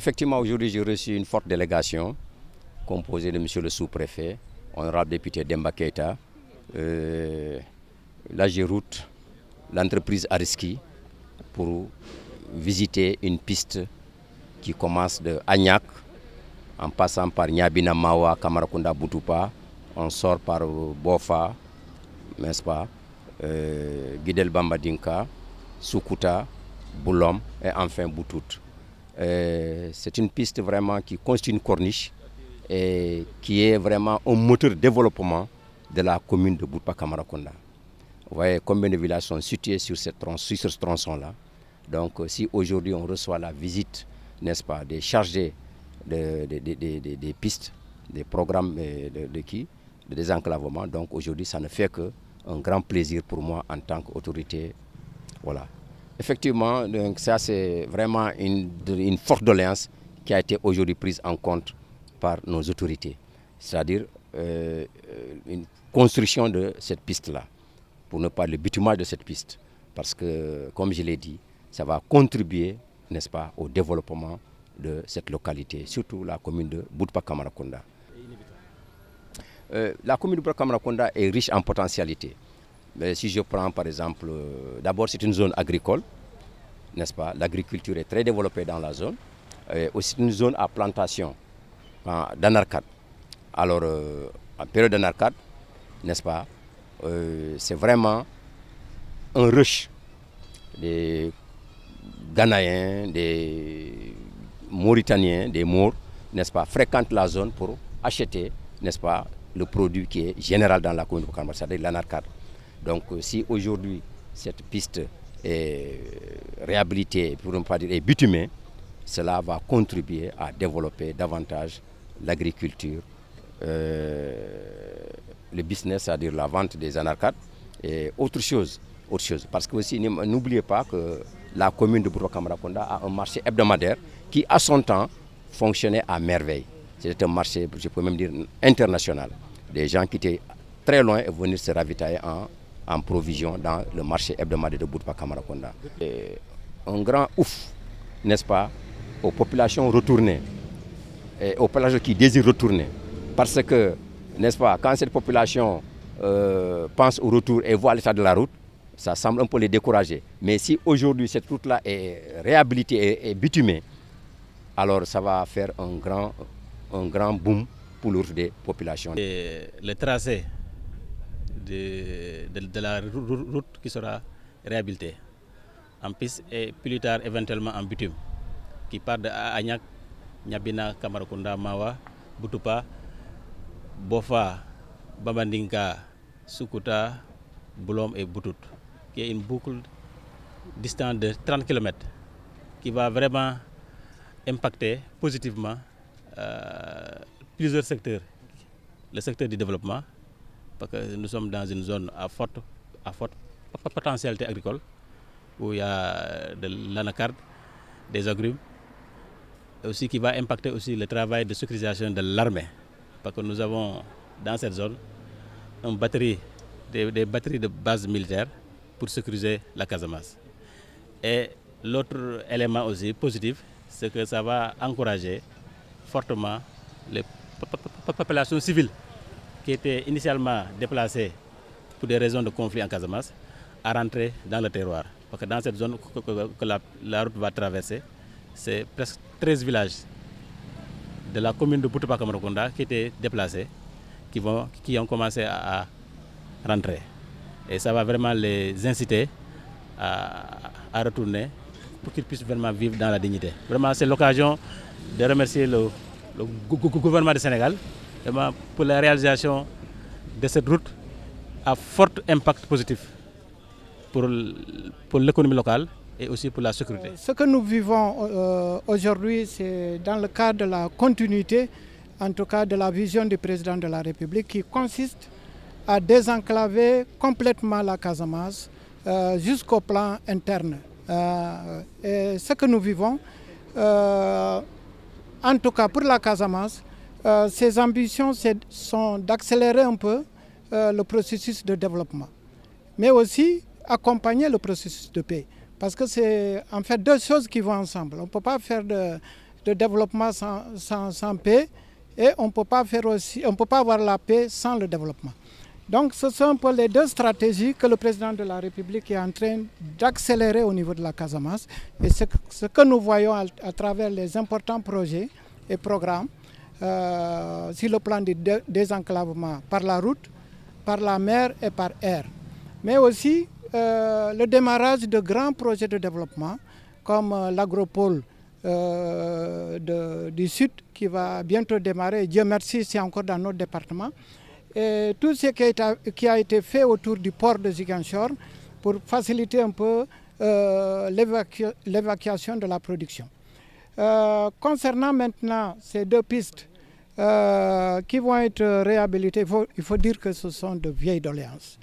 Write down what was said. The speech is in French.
Effectivement, aujourd'hui, j'ai reçu une forte délégation composée de M. le sous-préfet, honorable député Demba Keita, l'AGEROUTE, l'entreprise Ariski, pour visiter une piste qui commence de Agnac, en passant par Niabina Mawa, Kamarakunda, Boutoupa, on sort par Bofa, n'est-ce pas, Guidel Bambadinka, Sukuta, Boulom et enfin Boutout. C'est une piste vraiment qui constitue une corniche et qui est vraiment un moteur de développement de la commune de Boutoupa-Kamarakunda. Vous voyez combien de villages sont situés sur ce tronçon-là. Donc si aujourd'hui on reçoit la visite, n'est-ce pas, des chargés des pistes, des programmes de désenclavement, donc aujourd'hui ça ne fait qu'un grand plaisir pour moi en tant qu'autorité. Voilà. Effectivement, donc ça c'est vraiment une forte doléance qui a été aujourd'hui prise en compte par nos autorités. C'est-à-dire une construction de cette piste-là, pour ne pas le bitumage de cette piste. Parce que, comme je l'ai dit, ça va contribuer, n'est-ce pas, au développement de cette localité, surtout la commune de Boutoupa-Kamarakunda. La commune de Boutoupa-Kamarakunda est riche en potentialité. Mais si je prends par exemple, d'abord c'est une zone agricole, n'est-ce pas? L'agriculture est très développée dans la zone. Aussi une zone à plantation d'anarcade. Alors, en période d'anarcade, n'est-ce pas? C'est vraiment un rush des Ghanéens, des Mauritaniens, des Maures, n'est-ce pas, fréquentent la zone pour acheter, n'est-ce pas, le produit qui est général dans la commune de Boutoupa, c'est-à-dire l'anarcade. Donc si aujourd'hui cette piste est réhabilitée, pour ne pas dire est bitumée, cela va contribuer à développer davantage l'agriculture, le business, c'est-à-dire la vente des anarcades et autre chose. Parce que aussi, n'oubliez pas que la commune de Boutoupa-Kamarakunda a un marché hebdomadaire qui, à son temps, fonctionnait à merveille. C'était un marché, je peux même dire, international. Des gens qui étaient très loin et venir se ravitailler en provision dans le marché hebdomadaire de Boutoupa-Kamarakunda. Un grand ouf, n'est-ce pas, aux populations retournées, et aux populations qui désirent retourner. Parce que, n'est-ce pas, quand cette population pense au retour et voit l'état de la route, ça semble un peu les décourager. Mais si aujourd'hui cette route-là est réhabilitée et bitumée, alors ça va faire un grand boom pour l'autre des populations. Et le tracé de la route qui sera réhabilitée en piste et plus tard éventuellement en bitume, qui part de Agnac, Niabina, Kamarakunda, Mawa, Boutoupa, Bofa, Bambadinka, Sukuta, Boulom et Boutout, qui est une boucle distante de 30 km qui va vraiment impacter positivement plusieurs secteurs. Le secteur du développement, parce que nous sommes dans une zone à forte potentialité agricole, où il y a de l'anacarde, des agrumes, et aussi qui va impacter aussi le travail de sécurisation de l'armée, parce que nous avons dans cette zone des batteries de base militaire pour sécuriser la Casamance. Et l'autre élément aussi positif, c'est que ça va encourager fortement les populations civiles qui étaient initialement déplacées pour des raisons de conflit en Casamance à rentrer dans le terroir. Parce que dans cette zone que la route va traverser, c'est presque 13 villages de la commune de Boutoupa-Kamarakunda qui étaient déplacés, qui ont commencé à rentrer. Et ça va vraiment les inciter à retourner pour qu'ils puissent vraiment vivre dans la dignité. Vraiment, c'est l'occasion de remercier le gouvernement du Sénégal pour la réalisation de cette route à fort impact positif pour l'économie locale et aussi pour la sécurité. Ce que nous vivons aujourd'hui, c'est dans le cadre de la continuité, en tout cas de la vision du président de la République, qui consiste à désenclaver complètement la Casamance jusqu'au plan interne. Et ce que nous vivons, en tout cas pour la Casamance, ses ambitions sont d'accélérer un peu le processus de développement, mais aussi accompagner le processus de paix. Parce que c'est en fait deux choses qui vont ensemble. On ne peut pas faire de développement sans paix, et on ne peut pas avoir la paix sans le développement. Donc ce sont un peu les deux stratégies que le président de la République est en train d'accélérer au niveau de la Casamance. Et ce que nous voyons à travers les importants projets et programmes sur le plan du désenclavement par la route, par la mer et par air. Mais aussi le démarrage de grands projets de développement comme l'agropole du Sud qui va bientôt démarrer. Dieu merci, c'est encore dans notre département. Et tout ce qui a été fait autour du port de Ziguinchor pour faciliter un peu l'évacuation de la production. Concernant maintenant ces deux pistes qui vont être réhabilitées, il faut dire que ce sont de vieilles doléances.